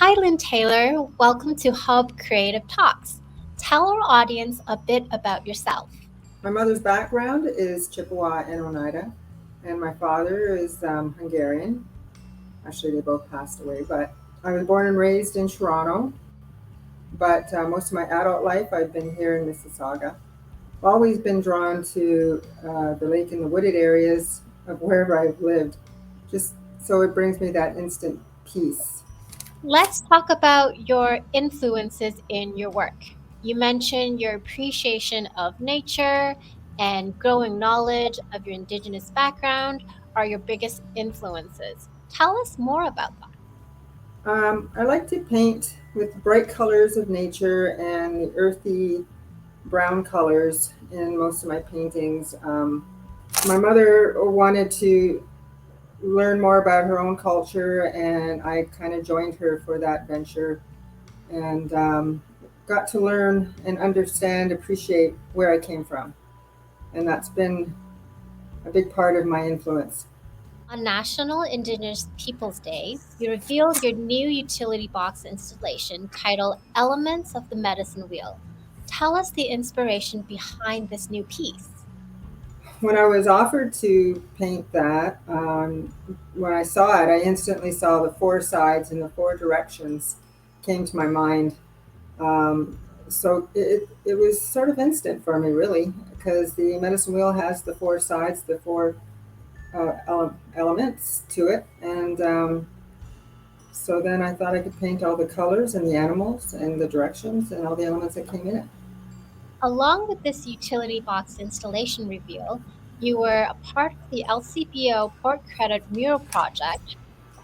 Hi, Lynn Taylor. Welcome to Hub Creative Talks. Tell our audience a bit about yourself. My mother's background is Chippewa and Oneida, and my father is Hungarian. Actually, they both passed away, but I was born and raised in Toronto, but most of my adult life I've been here in Mississauga. I've always been drawn to the lake and the wooded areas of wherever I've lived, just so it brings me that instant peace. Let's talk about your influences in your work. You mentioned your appreciation of nature and growing knowledge of your Indigenous background are your biggest influences. Tell us more about that. I like to paint with bright colors of nature and the earthy brown colors in most of my paintings. My mother wanted to learn more about her own culture, and I kind of joined her for that venture and got to learn and understand, appreciate where I came from. And that's been a big part of my influence. On National Indigenous Peoples Day, you revealed your new utility box installation titled Elements of the Medicine Wheel. Tell us the inspiration behind this new piece. When I was offered to paint that, when I saw it, I instantly saw the four sides and the four directions came to my mind. So it was sort of instant for me, really, because the medicine wheel has the four sides, the four elements to it. And so then I thought I could paint all the colors and the animals and the directions and all the elements that came in it. Along with this utility box installation reveal, you were a part of the LCBO Port Credit Mural project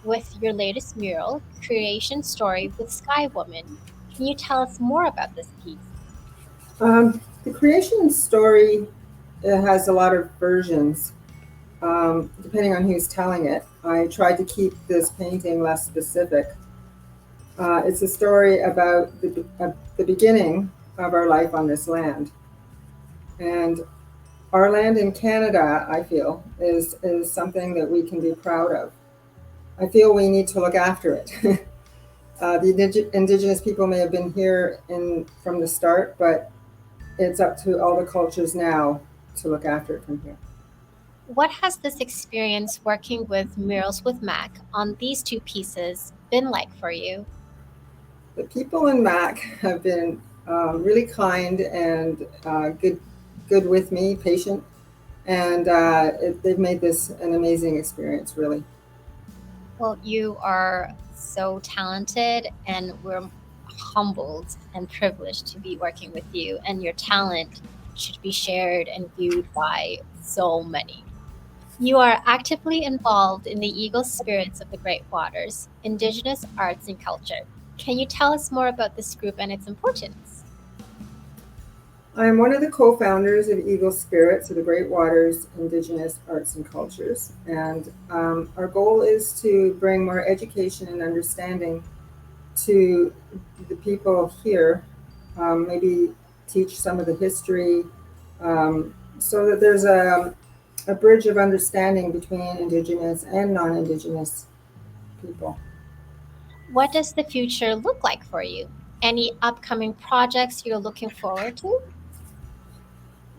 with your latest mural, Creation Story with Sky Woman. Can you tell us more about this piece? The creation story, it has a lot of versions, depending on who's telling it. I tried to keep this painting less specific. It's a story about the beginning of our life on this land. And our land in Canada, I feel, is something that we can be proud of. I feel we need to look after it. The Indigenous people may have been here from the start, but it's up to all the cultures now to look after it from here. What has this experience working with Murals with Mac on these two pieces been like for you? The people in Mac have been really kind and good with me, patient, and they've made this an amazing experience, really. Well, you are so talented, and we're humbled and privileged to be working with you, and your talent should be shared and viewed by so many. You are actively involved in the Eagle Spirits of the Great Waters, Indigenous Arts and Culture. Can you tell us more about this group and its importance? I am one of the co-founders of Eagle Spirits of the Great Waters Indigenous Arts and Cultures, and our goal is to bring more education and understanding to the people here, maybe teach some of the history, so that there's a bridge of understanding between Indigenous and non-Indigenous people. What does the future look like for you? Any upcoming projects you're looking forward to?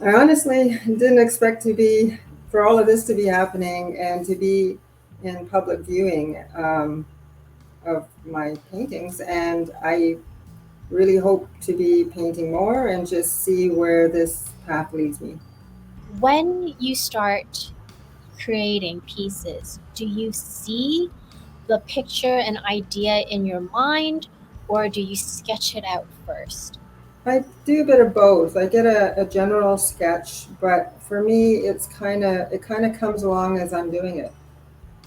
I honestly didn't expect to be for all of this to be happening and to be in public viewing of my paintings, and I really hope to be painting more and just see where this path leads me. When you start creating pieces, do you see the picture and idea in your mind, or do you sketch it out first? I do a bit of both. I get a general sketch, but for me, it kind of comes along as I'm doing it.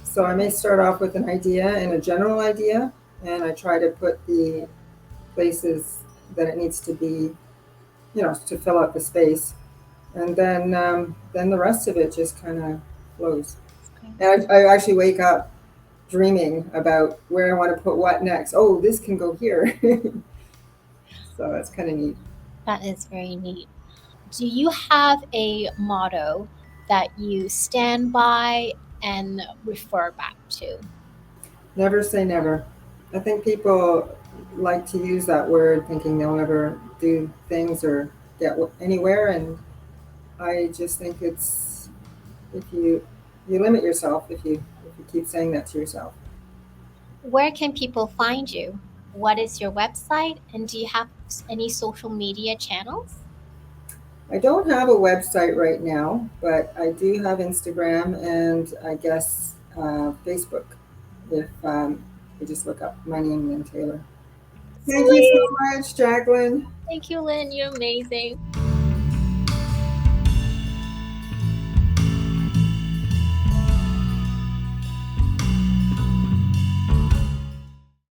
So I may start off with an idea and a general idea, and I try to put the places that it needs to be, to fill up the space, and then the rest of it just kind of flows. And I actually wake up dreaming about where I want to put what next. Oh, this can go here. So that's kind of neat. That is very neat. Do you have a motto that you stand by and refer back to? Never say never. I think people like to use that word thinking they'll never do things or get anywhere, and I just think it's if you limit yourself if you keep saying that to yourself. Where can people find you? What is your website? And do you have any social media channels? I don't have a website right now, but I do have Instagram and I guess Facebook. If you just look up my name, Lynn Taylor. Thank you so Sweet. much, Jacqueline. Thank you, Lynn. You're amazing.